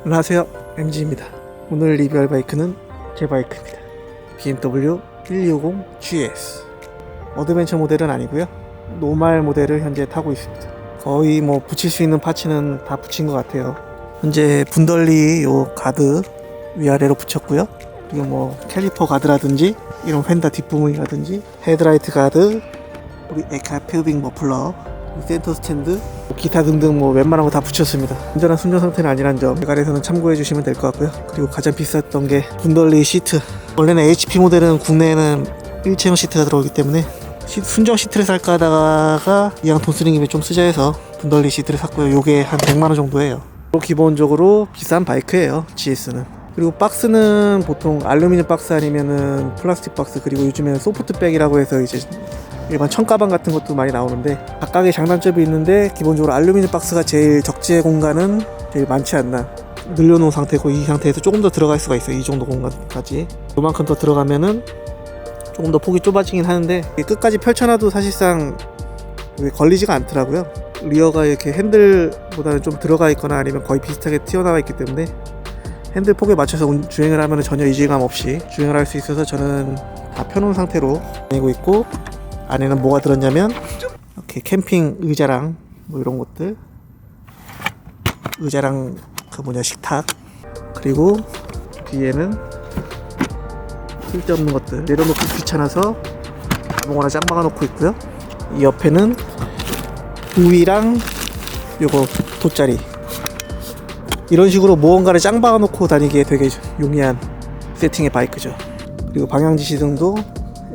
안녕하세요, MG입니다. 오늘 리뷰할 바이크는 제 바이크입니다. BMW 1250GS 어드벤처 모델은 아니고요, 노말 모델을 현재 타고 있습니다. 거의 뭐 붙일 수 있는 파츠는 다 붙인 것 같아요. 현재 분덜리 요 가드 위아래로 붙였고요, 그리고 뭐 캘리퍼 가드라든지 이런 휀다 뒷부분이라든지 헤드라이트 가드, 우리 에카 필빙 머플러, 센터 스탠드, 기타 등등 뭐 웬만한 거 다 붙였습니다. 완전한 순정 상태는 아니란 점 대가리에서는 참고해 주시면 될 것 같고요. 그리고 가장 비쌌던 게 분덜리 시트. 원래는 HP 모델은 국내에는 일체형 시트가 들어오기 때문에 순정 시트를 살까 하다가 이왕 돈 쓰는 김에 좀 쓰자 해서 분덜리 시트를 샀고요. 요게 한 100만원 정도예요. 기본적으로 비싼 바이크예요, GS는. 그리고 박스는 보통 알루미늄 박스 아니면은 플라스틱 박스, 그리고 요즘에는 소프트백이라고 해서 이제 일반 청가방 같은 것도 많이 나오는데 각각의 장단점이 있는데, 기본적으로 알루미늄 박스가 제일 적재 공간은 제일 많지 않나 늘려놓은 상태고, 이 상태에서 조금 더 들어갈 수가 있어요. 이 정도 공간까지 요만큼 더 들어가면은 조금 더 폭이 좁아지긴 하는데, 끝까지 펼쳐놔도 사실상 걸리지가 않더라고요. 리어가 이렇게 핸들보다는 좀 들어가 있거나 아니면 거의 비슷하게 튀어나와 있기 때문에 핸들 폭에 맞춰서 주행을 하면 전혀 이질감 없이 주행을 할 수 있어서 저는 다 펴놓은 상태로 다니고 있고, 안에는 뭐가 들었냐면 이렇게 캠핑 의자랑 뭐 이런 것들, 의자랑 식탁, 그리고 뒤에는 쓸데없는 것들 내려놓기 귀찮아서 아무거나 짱 박아 놓고 있고요. 이 옆에는 우위랑 요거 돗자리, 이런 식으로 무언가를 짱 박아 놓고 다니기에 되게 용이한 세팅의 바이크죠. 그리고 방향 지시등도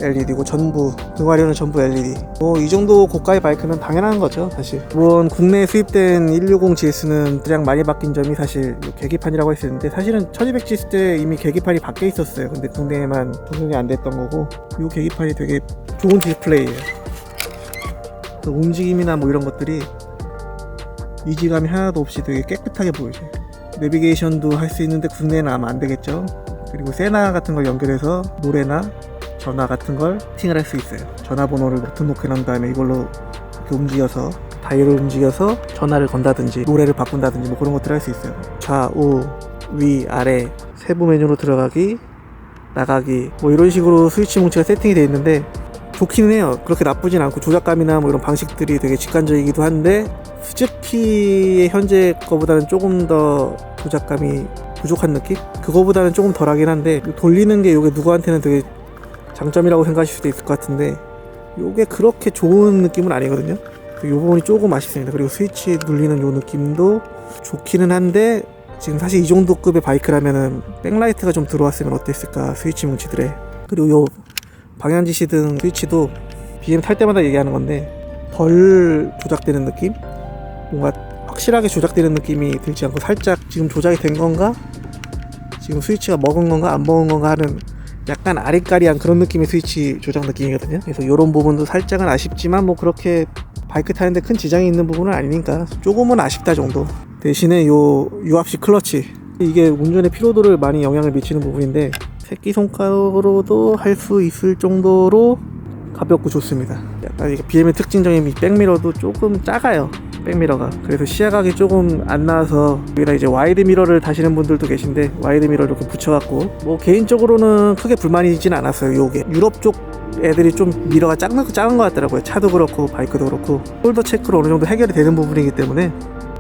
LED고 전부 등화료는 전부 LED. 뭐 이 정도 고가의 바이크는 당연한 거죠, 사실. 물론 국내에 수입된 160GS는 가장 많이 바뀐 점이 사실 계기판이라고 했었는데, 사실은 1200GS 때 이미 계기판이 바뀌어 있었어요. 근데 국내에만 적용이 안 됐던 거고, 이 계기판이 되게 좋은 디스플레이예요. 움직임이나 뭐 이런 것들이 이질감이 하나도 없이 되게 깨끗하게 보이죠. 내비게이션도 할 수 있는데 국내에는 아마 안 되겠죠. 그리고 세나 같은 걸 연결해서 노래나 전화 같은 걸 세팅을 할 수 있어요. 전화번호를 등록해 놓은 다음에 이걸로 이렇게 움직여서, 다이얼을 움직여서 전화를 건다든지 노래를 바꾼다든지 뭐 그런 것들을 할 수 있어요. 좌우 위 아래 세부 메뉴로 들어가기, 나가기, 뭐 이런 식으로 스위치 뭉치가 세팅이 되어 있는데 좋기는 해요. 그렇게 나쁘진 않고 조작감이나 뭐 이런 방식들이 되게 직관적이기도 한데, 스즈키의 현재 거보다는 조금 더 조작감이 부족한 느낌? 그거보다는 조금 덜하긴 한데, 돌리는 게 이게 누구한테는 되게 장점이라고 생각하실 수도 있을 것 같은데 요게 그렇게 좋은 느낌은 아니거든요. 이 부분이 조금 아쉽습니다. 그리고 스위치 눌리는 요 느낌도 좋기는 한데, 지금 사실 이 정도 급의 바이크라면은 백라이트가 좀 들어왔으면 어땠을까, 스위치 뭉치들에. 그리고 요 방향지시등 스위치도 BM 탈 때마다 얘기하는 건데 덜 조작되는 느낌? 뭔가 확실하게 조작되는 느낌이 들지 않고 살짝 지금 조작이 된 건가? 지금 스위치가 먹은 건가 안 먹은 건가 하는 약간 아리까리한 그런 느낌의 스위치 조작 느낌이거든요. 그래서 이런 부분도 살짝은 아쉽지만 뭐 그렇게 바이크 타는데 큰 지장이 있는 부분은 아니니까 조금은 아쉽다 정도. 대신에 요 유압식 클러치, 이게 운전의 피로도를 많이 영향을 미치는 부분인데 새끼손가락으로도 할 수 있을 정도로 가볍고 좋습니다. 약간 이게 BM의 특징적인 백미러도 조금 작아요, 백미러가. 그래서 시야각이 조금 안 나와서, 여기다 이제 와이드 미러를 다시는 분들도 계신데 와이드 미러를 이렇게 붙여갖고, 뭐 개인적으로는 크게 불만이진 않았어요. 요게 유럽 쪽 애들이 좀 미러가 작은 것 같더라고요. 차도 그렇고 바이크도 그렇고. 폴더 체크로 어느 정도 해결이 되는 부분이기 때문에.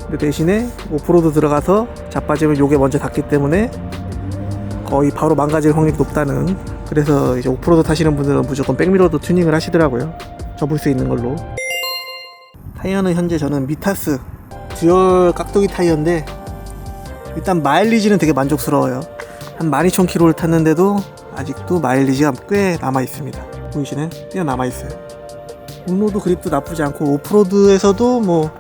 근데 대신에 오프로드 들어가서 자빠지면 요게 먼저 닿기 때문에 거의 바로 망가질 확률이 높다는. 그래서 이제 오프로드 타시는 분들은 무조건 백미러도 튜닝을 하시더라고요, 접을 수 있는 걸로. 타이어는 현재 저는 미타스 듀얼 깍두기 타이어인데, 일단 마일리지는 되게 만족스러워요. 한 12,000km를 탔는데도 아직도 마일리지가 꽤 남아있습니다. 보이시네? 꽤 남아있어요. 온로드 그립도 나쁘지 않고, 오프로드에서도 뭐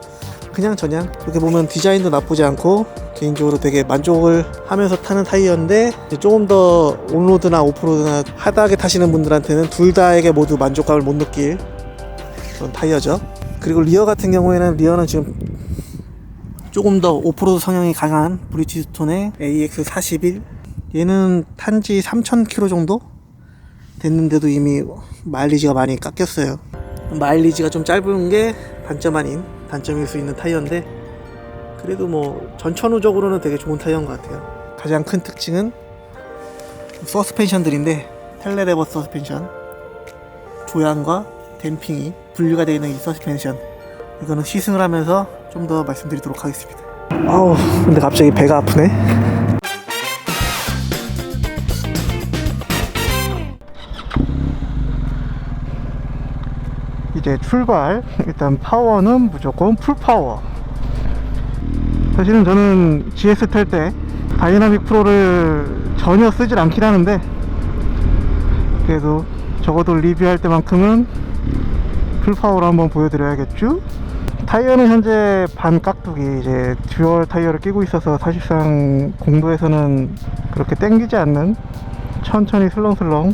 그냥 저냥, 그렇게 보면 디자인도 나쁘지 않고 개인적으로 되게 만족을 하면서 타는 타이어인데, 조금 더 온로드나 오프로드나 하드하게 타시는 분들한테는 둘 다에게 모두 만족감을 못 느낄 그런 타이어죠. 그리고 리어 같은 경우에는, 리어는 지금 조금 더 오프로드 성향이 강한 브리티스톤의 AX41, 얘는 탄지 3,000km 정도 됐는데도 이미 마일리지가 많이 깎였어요. 마일리지가 좀 짧은 게 단점 아닌 단점일 수 있는 타이어인데, 그래도 뭐 전천후적으로는 되게 좋은 타이어인 것 같아요. 가장 큰 특징은 서스펜션들인데, 텔레레버 서스펜션, 조향과 댐핑이 분리가 되어 있는 이 서스펜션, 이거는 시승을 하면서 좀 더 말씀드리도록 하겠습니다. 아우, 근데 갑자기 배가 아프네. 이제 출발. 일단 파워는 무조건 풀파워. 사실은 저는 GS 탈 때 다이나믹 프로를 전혀 쓰질 않긴 하는데, 그래도 적어도 리뷰할 때만큼은 풀파워로 한번 보여드려야겠죠. 타이어는 현재 반 깍두기, 이제 듀얼 타이어를 끼고 있어서 사실상 공도에서는 그렇게 땡기지 않는, 천천히 슬렁슬렁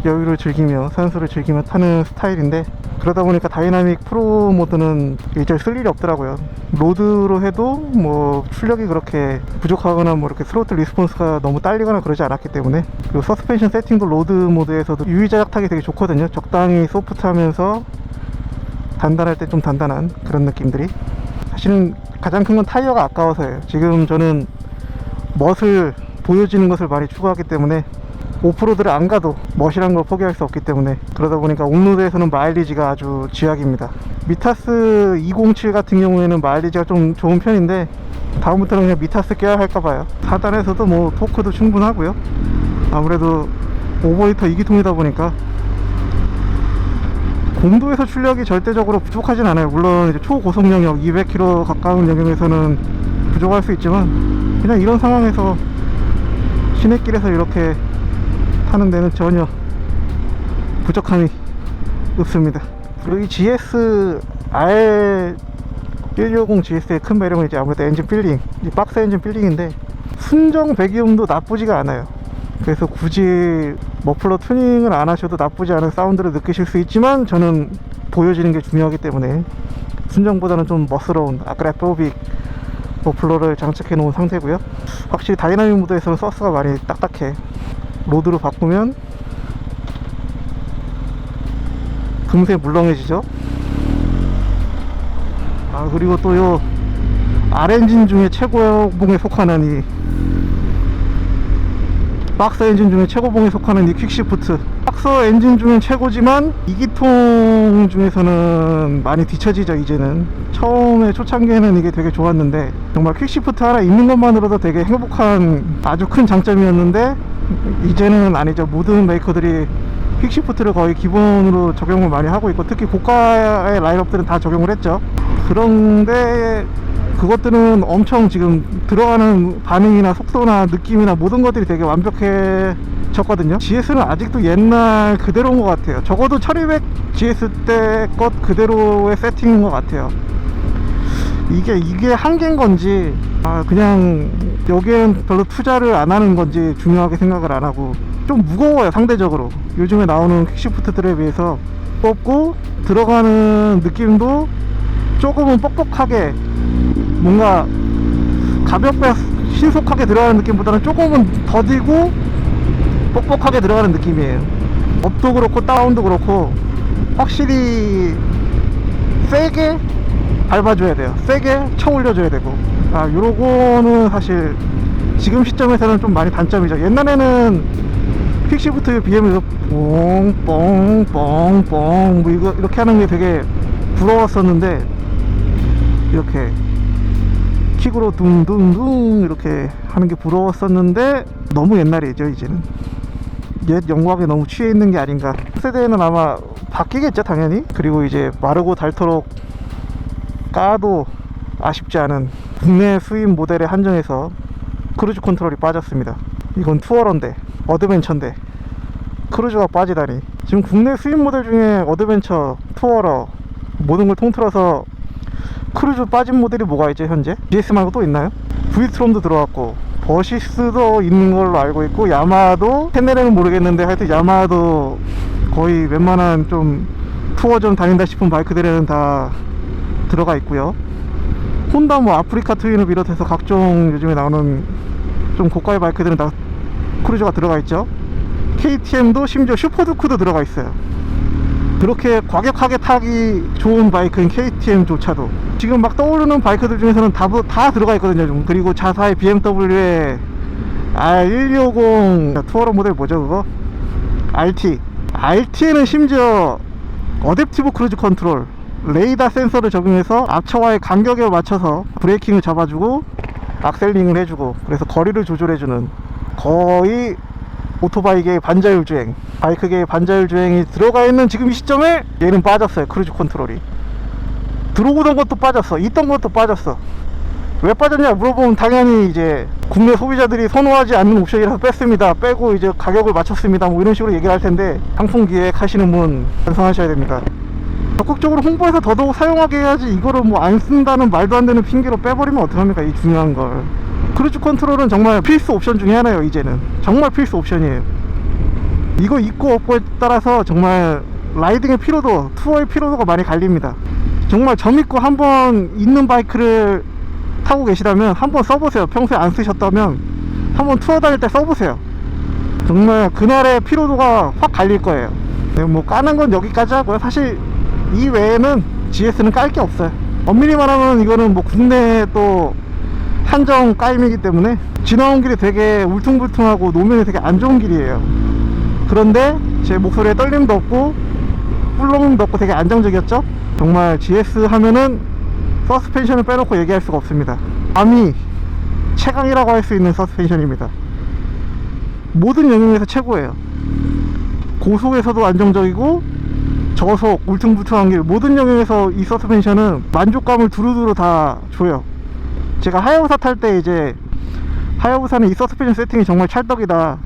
여유를 즐기며 산수를 즐기며 타는 스타일인데, 그러다 보니까 다이나믹 프로 모드는 일절 쓸 일이 없더라고요. 로드로 해도 뭐 출력이 그렇게 부족하거나 뭐 이렇게 스로틀 리스폰스가 너무 딸리거나 그러지 않았기 때문에. 그리고 서스펜션 세팅도 로드 모드에서도 유의자작 타기 되게 좋거든요. 적당히 소프트하면서 단단할 때 좀 단단한 그런 느낌들이. 사실은 가장 큰 건 타이어가 아까워서예요. 지금 저는 멋을 보여지는 것을 많이 추구하기 때문에 오프로드를 안 가도 멋이란 걸 포기할 수 없기 때문에, 그러다 보니까 온로드에서는 마일리지가 아주 쥐약입니다. 미타스 207 같은 경우에는 마일리지가 좀 좋은 편인데, 다음부터는 그냥 미타스 껴야 할까봐요. 4단에서도 뭐 토크도 충분하고요. 아무래도 오버히터 2기통이다 보니까 공도에서 출력이 절대적으로 부족하진 않아요. 물론 이제 초고속 영역 200km 가까운 영역에서는 부족할 수 있지만, 그냥 이런 상황에서 시내길에서 이렇게 타는 데는 전혀 부족함이 없습니다. 그리고 이 GS R160 GS의 큰 매력은 이제 아무래도 엔진 필링, 이 박스 엔진 필링인데, 순정 배기음도 나쁘지가 않아요. 그래서 굳이 머플러 튜닝을 안 하셔도 나쁘지 않은 사운드를 느끼실 수 있지만, 저는 보여지는 게 중요하기 때문에 순정보다는 좀 멋스러운 아그레포빅 머플러를 장착해 놓은 상태고요. 확실히 다이나믹 모드에서는 서스가 많이 딱딱해. 로드로 바꾸면 금세 물렁해지죠. 그리고 또 요 R엔진 중에 최고봉에 속하는 이 박스 엔진 중에 최고봉에 속하는 이 퀵시프트, 박스 엔진 중엔 최고지만 2기통 중에서는 많이 뒤처지죠. 이제는 처음에 초창기에는 이게 되게 좋았는데, 정말 퀵시프트 하나 있는 것만으로도 되게 행복한 아주 큰 장점이었는데, 이제는 아니죠. 모든 메이커들이 퀵시프트를 거의 기본으로 적용을 많이 하고 있고, 특히 고가의 라인업들은 다 적용을 했죠. 그런데 그것들은 엄청 지금 들어가는 반응이나 속도나 느낌이나 모든 것들이 되게 완벽해졌거든요. GS는 아직도 옛날 그대로인 것 같아요. 적어도 1200 GS 때 것 그대로의 세팅인 것 같아요. 이게 한계인 건지, 그냥 여기엔 별로 투자를 안 하는 건지 중요하게 생각을 안 하고, 좀 무거워요. 상대적으로 요즘에 나오는 퀵시프트들에 비해서 무겁고, 들어가는 느낌도 조금은 뻑뻑하게, 뭔가 가볍게 신속하게 들어가는 느낌보다는 조금은 더디고 뻑뻑하게 들어가는 느낌이에요. 업도 그렇고 다운도 그렇고 확실히 세게 밟아줘야 돼요. 세게 쳐 올려줘야 되고, 요거는 사실 지금 시점에서는 좀 많이 단점이죠. 옛날에는 퀵시프트에 비하면서 뽕뽕뽕뽕 뭐 이렇게 하는 게 되게 부러웠었는데, 이렇게 킥으로 둥둥둥 이렇게 하는 게 부러웠었는데, 너무 옛날이죠. 이제는 옛 영광에 너무 취해 있는 게 아닌가. 세대에는 아마 바뀌겠죠, 당연히. 그리고 이제 마르고 닳도록 까도 아쉽지 않은 국내 수입 모델에 한정해서 크루즈 컨트롤이 빠졌습니다. 이건 투어러인데, 어드벤처인데 크루즈가 빠지다니. 지금 국내 수입 모델 중에 어드벤처, 투어러 모든 걸 통틀어서 크루즈 빠진 모델이 뭐가 있죠 현재? GS 말고 또 있나요? V스트롬도 들어왔고, 버시스도 있는 걸로 알고 있고, 야마하도, 테네레는 모르겠는데 하여튼 야마하도 거의 웬만한 좀 투어 좀 다닌다 싶은 바이크들에는 다 들어가 있고요. 혼다 뭐 아프리카 트윈을 비롯해서 각종 요즘에 나오는 좀 고가의 바이크들은 다 크루즈가 들어가 있죠. KTM도 심지어 슈퍼두크도 들어가 있어요. 그렇게 과격하게 타기 좋은 바이크인 KTM조차도 지금 막 떠오르는 바이크들 중에서는 다 들어가 있거든요 좀. 그리고 자사의 BMW의 R1250 투어러 모델 뭐죠 그거? RT에는 심지어 어댑티브 크루즈 컨트롤 레이더 센서를 적용해서 앞차와의 간격에 맞춰서 브레이킹을 잡아주고 악셀링을 해주고, 그래서 거리를 조절해주는 거의 오토바이계의 반자율 주행, 바이크계의 반자율 주행이 들어가 있는 지금 이 시점에 얘는 빠졌어요. 크루즈 컨트롤이 들어오던 것도 빠졌어, 있던 것도 빠졌어. 왜 빠졌냐 물어보면 당연히 이제 국내 소비자들이 선호하지 않는 옵션이라서 뺐습니다, 빼고 이제 가격을 맞췄습니다, 뭐 이런 식으로 얘기를 할 텐데, 상품 기획 하시는 분 반성하셔야 됩니다. 적극적으로 홍보해서 더더욱 사용하게 해야지, 이거를 뭐 안 쓴다는 말도 안 되는 핑계로 빼버리면 어떡합니까, 이 중요한 걸. 크루즈 컨트롤은 정말 필수 옵션 중에 하나예요. 이제는 정말 필수 옵션이에요. 이거 있고 없고에 따라서 정말 라이딩의 피로도, 투어의 피로도가 많이 갈립니다. 정말 점 있고 한번 있는 바이크를 타고 계시다면 한번 써보세요. 평소에 안 쓰셨다면 한번 투어 다닐 때 써보세요. 정말 그날의 피로도가 확 갈릴 거예요. 네, 뭐 까는 건 여기까지 하고요. 사실 이 외에는 GS는 깔 게 없어요. 엄밀히 말하면 이거는 뭐 국내 또 한정 까임이기 때문에 지나온 길이 되게 울퉁불퉁하고 노면이 되게 안 좋은 길이에요. 그런데 제 목소리에 떨림도 없고 꿀렁도 없고 되게 안정적이었죠. 정말 GS 하면은 서스펜션을 빼놓고 얘기할 수가 없습니다. 감히 최강이라고 할 수 있는 서스펜션입니다. 모든 영역에서 최고예요. 고속에서도 안정적이고 저속, 울퉁불퉁한 길, 모든 영역에서 이 서스펜션은 만족감을 두루두루 다 줘요. 제가 하야부사 탈 때 이제 하야부사는 이 서스펜션 세팅이 정말 찰떡이다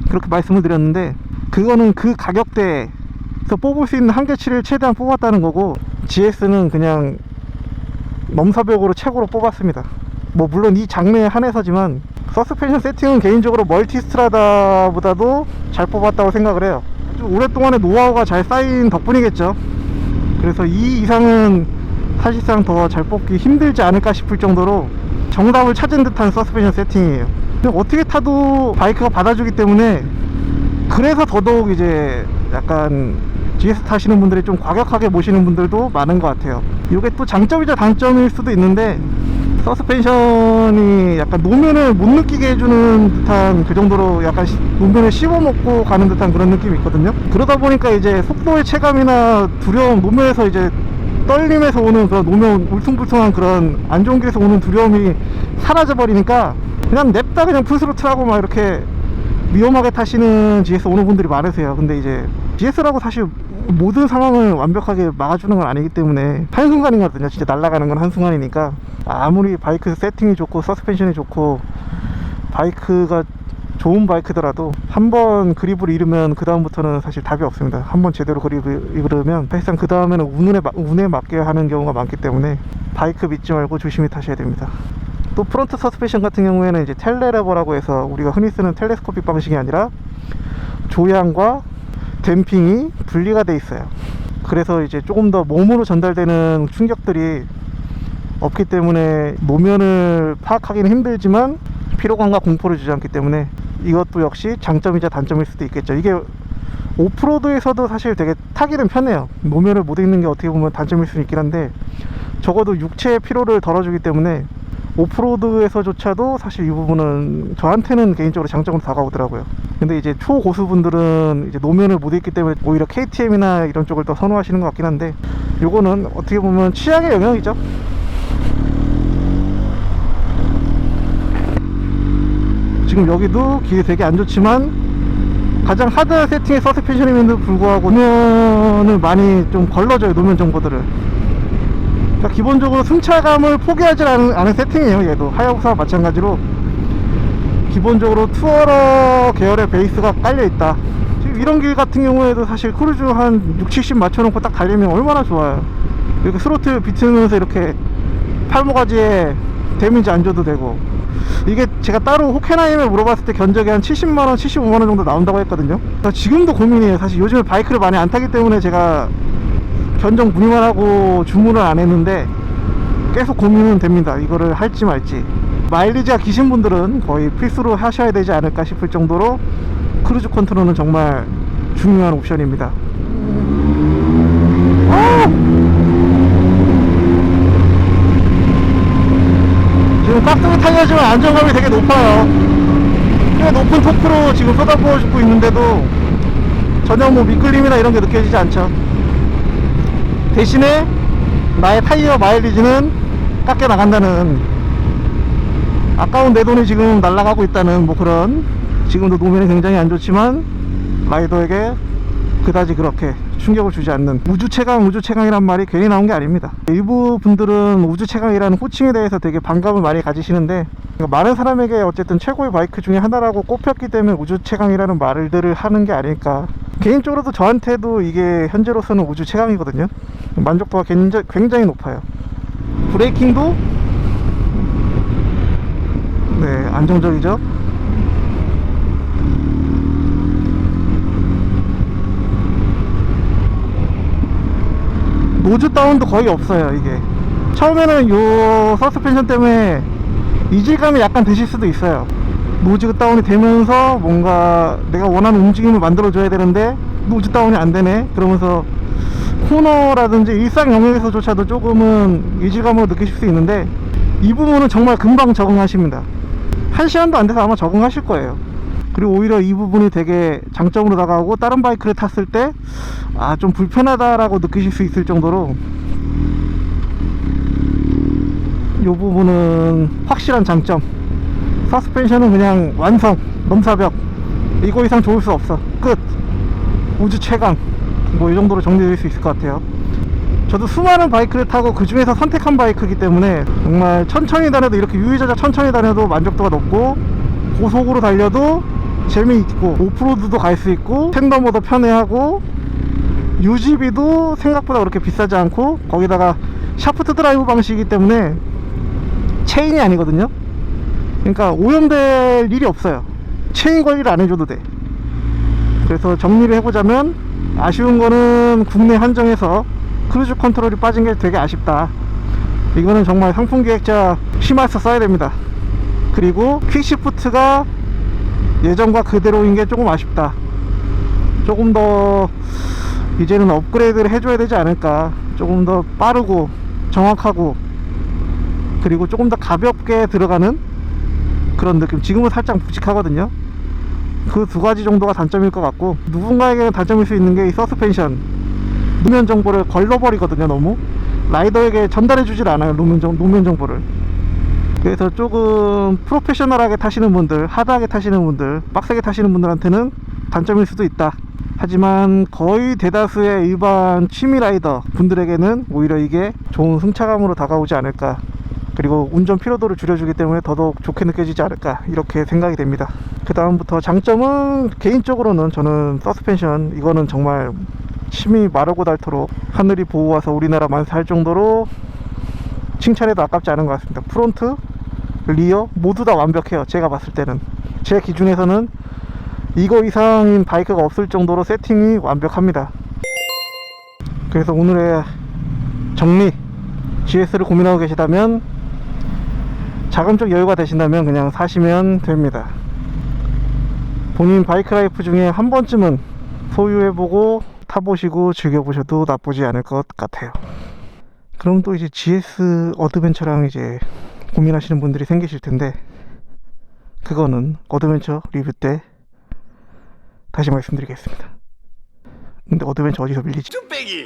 그렇게 말씀을 드렸는데, 그거는 그 가격대에서 뽑을 수 있는 한계치를 최대한 뽑았다는 거고, GS는 그냥 넘사벽으로 최고로 뽑았습니다. 뭐 물론 이 장르에 한해서지만 서스펜션 세팅은 개인적으로 멀티스트라다보다도 잘 뽑았다고 생각을 해요. 아주 오랫동안의 노하우가 잘 쌓인 덕분이겠죠. 그래서 이 이상은 사실상 더 잘 뽑기 힘들지 않을까 싶을 정도로 정답을 찾은 듯한 서스펜션 세팅이에요. 어떻게 타도 바이크가 받아주기 때문에, 그래서 더더욱 이제 약간 GS 타시는 분들이 좀 과격하게 모시는 분들도 많은 것 같아요. 이게 또 장점이자 단점일 수도 있는데, 서스펜션이 약간 노면을 못 느끼게 해주는 듯한, 그 정도로 약간 노면을 씹어먹고 가는 듯한 그런 느낌이 있거든요. 그러다 보니까 이제 속도의 체감이나 두려움, 노면에서 이제 떨림에서 오는 그런 노면 울퉁불퉁한 그런 안 좋은 길에서 오는 두려움이 사라져 버리니까 그냥 냅다 그냥 풀스로틀하고 막 이렇게 위험하게 타시는 GS 오는 분들이 많으세요. 근데 이제 GS라고 사실 모든 상황을 완벽하게 막아주는 건 아니기 때문에 한순간이거든요. 진짜 날아가는 건 한순간이니까, 아무리 바이크 세팅이 좋고 서스펜션이 좋고 바이크가 좋은 바이크더라도 한번 그립을 잃으면 그 다음부터는 사실 답이 없습니다. 한번 제대로 그립을 잃으면 사실상 그 다음에는 운에 맡겨야 하는 경우가 많기 때문에 바이크 믿지 말고 조심히 타셔야 됩니다. 또 프론트 서스펜션 같은 경우에는 이제 텔레레버라고 해서 우리가 흔히 쓰는 텔레스코픽 방식이 아니라 조향과 댐핑이 분리가 돼 있어요. 그래서 이제 조금 더 몸으로 전달되는 충격들이 없기 때문에 노면을 파악하기는 힘들지만 피로감과 공포를 주지 않기 때문에 이것도 역시 장점이자 단점일 수도 있겠죠. 이게 오프로드에서도 사실 되게 타기는 편해요. 노면을 못 읽는 게 어떻게 보면 단점일 수는 있긴 한데, 적어도 육체의 피로를 덜어주기 때문에 오프로드에서조차도 사실 이 부분은 저한테는 개인적으로 장점으로 다가오더라고요. 근데 이제 초고수분들은 이제 노면을 못 읽기 때문에 오히려 KTM이나 이런 쪽을 더 선호하시는 것 같긴 한데, 요거는 어떻게 보면 취향의 영역이죠. 지금 여기도 길이 되게 안 좋지만 가장 하드 세팅의 서스펜션임에도 불구하고 노면을 많이 좀 걸러줘요. 노면 정보들을. 그러니까 기본적으로 승차감을 포기하지 않은 세팅이에요. 얘도 하야부사와 마찬가지로 기본적으로 투어러 계열의 베이스가 깔려있다. 지금 이런 길 같은 경우에도 사실 크루즈 한 60, 70 맞춰놓고 딱 달리면 얼마나 좋아요. 이렇게 스로틀 비트면서 이렇게 팔목아지에 데미지 안 줘도 되고, 이게 제가 따로 호켄하임에 물어봤을 때 견적이 한 70만원, 75만원 정도 나온다고 했거든요. 그러니까 지금도 고민이에요. 사실 요즘에 바이크를 많이 안 타기 때문에 제가 견적 문의만 하고 주문을 안 했는데 계속 고민은 됩니다. 이거를 할지 말지. 마일리지가 기신 분들은 거의 필수로 하셔야 되지 않을까 싶을 정도로 크루즈 컨트롤은 정말 중요한 옵션입니다. 지금 깍두기 타이어지만 안정감이 되게 높아요. 꽤 높은 토크로 지금 쏟아부어주고 있는데도 전혀 뭐 미끌림이나 이런 게 느껴지지 않죠. 대신에 나의 타이어 마일리지는 깎여 나간다는, 아까운 내 돈이 지금 날아가고 있다는 뭐 그런, 지금도 노면이 굉장히 안 좋지만 라이더에게 그다지 그렇게 충격을 주지 않는 우주 최강이란 말이 괜히 나온 게 아닙니다. 일부 분들은 우주 최강이라는 호칭에 대해서 되게 반감을 많이 가지시는데, 많은 사람에게 어쨌든 최고의 바이크 중에 하나라고 꼽혔기 때문에 우주 최강이라는 말들을 하는 게 아닐까. 개인적으로도 저한테도 이게 현재로서는 우주 최강이거든요. 만족도가 굉장히 높아요. 브레이킹도 네, 안정적이죠. 노즈 다운도 거의 없어요. 이게 처음에는 요 서스펜션 때문에 이질감이 약간 드실 수도 있어요. 노즈 다운이 되면서 뭔가 내가 원하는 움직임을 만들어 줘야 되는데 노즈 다운이 안 되네, 그러면서 코너라든지 일상 영역에서조차도 조금은 이질감으로 느끼실 수 있는데, 이 부분은 정말 금방 적응하십니다. 1시간도 안 돼서 아마 적응하실 거예요. 그리고 오히려 이 부분이 되게 장점으로 다가오고, 다른 바이크를 탔을 때 아, 좀 불편하다라고 느끼실 수 있을 정도로 이 부분은 확실한 장점. 서스펜션은 그냥 완성, 넘사벽, 이거 이상 좋을 수 없어, 끝. 우주 최강, 뭐 이 정도로 정리될 수 있을 것 같아요. 저도 수많은 바이크를 타고 그 중에서 선택한 바이크이기 때문에 정말 천천히 다녀도, 이렇게 유유자적 천천히 다녀도 만족도가 높고, 고속으로 달려도 재미있고, 오프로드도 갈 수 있고, 텐더모도 편해하고, 유지비도 생각보다 그렇게 비싸지 않고, 거기다가 샤프트 드라이브 방식이기 때문에 체인이 아니거든요. 그러니까 오염될 일이 없어요. 체인 관리를 안 해줘도 돼. 그래서 정리를 해보자면, 아쉬운 거는 국내 한정에서 크루즈 컨트롤이 빠진 게 되게 아쉽다. 이거는 정말 상품 기획자 심화해서 써야 됩니다. 그리고 퀵시프트가 예전과 그대로인 게 조금 아쉽다. 조금 더 이제는 업그레이드를 해줘야 되지 않을까. 조금 더 빠르고 정확하고, 그리고 조금 더 가볍게 들어가는 그런 느낌. 지금은 살짝 묵직하거든요. 그 두 가지 정도가 단점일 것 같고, 누군가에게는 단점일 수 있는 게 이 서스펜션, 노면 정보를 걸러버리거든요. 너무 라이더에게 전달해 주질 않아요, 노면 정보를. 그래서 조금 프로페셔널하게 타시는 분들, 하드하게 타시는 분들, 빡세게 타시는 분들한테는 단점일 수도 있다. 하지만 거의 대다수의 일반 취미 라이더 분들에게는 오히려 이게 좋은 승차감으로 다가오지 않을까. 그리고 운전 피로도를 줄여주기 때문에 더더욱 좋게 느껴지지 않을까, 이렇게 생각이 됩니다. 그 다음부터 장점은, 개인적으로는 저는 서스펜션, 이거는 정말 침이 마르고 닳도록 하늘이 보호와서 우리나라만 살 정도로 칭찬해도 아깝지 않은 것 같습니다. 프론트, 리어 모두 다 완벽해요. 제가 봤을 때는, 제 기준에서는 이거 이상인 바이크가 없을 정도로 세팅이 완벽합니다. 그래서 오늘의 정리, GS를 고민하고 계시다면, 자금적 여유가 되신다면 그냥 사시면 됩니다. 본인 바이크 라이프 중에 한 번쯤은 소유해보고 타보시고 즐겨보셔도 나쁘지 않을 것 같아요. 그럼 또 이제 GS 어드벤처랑 이제 고민하시는 분들이 생기실 텐데, 그거는 어드벤처 리뷰 때 다시 말씀드리겠습니다. 근데 어드벤처 어디서 빌리지?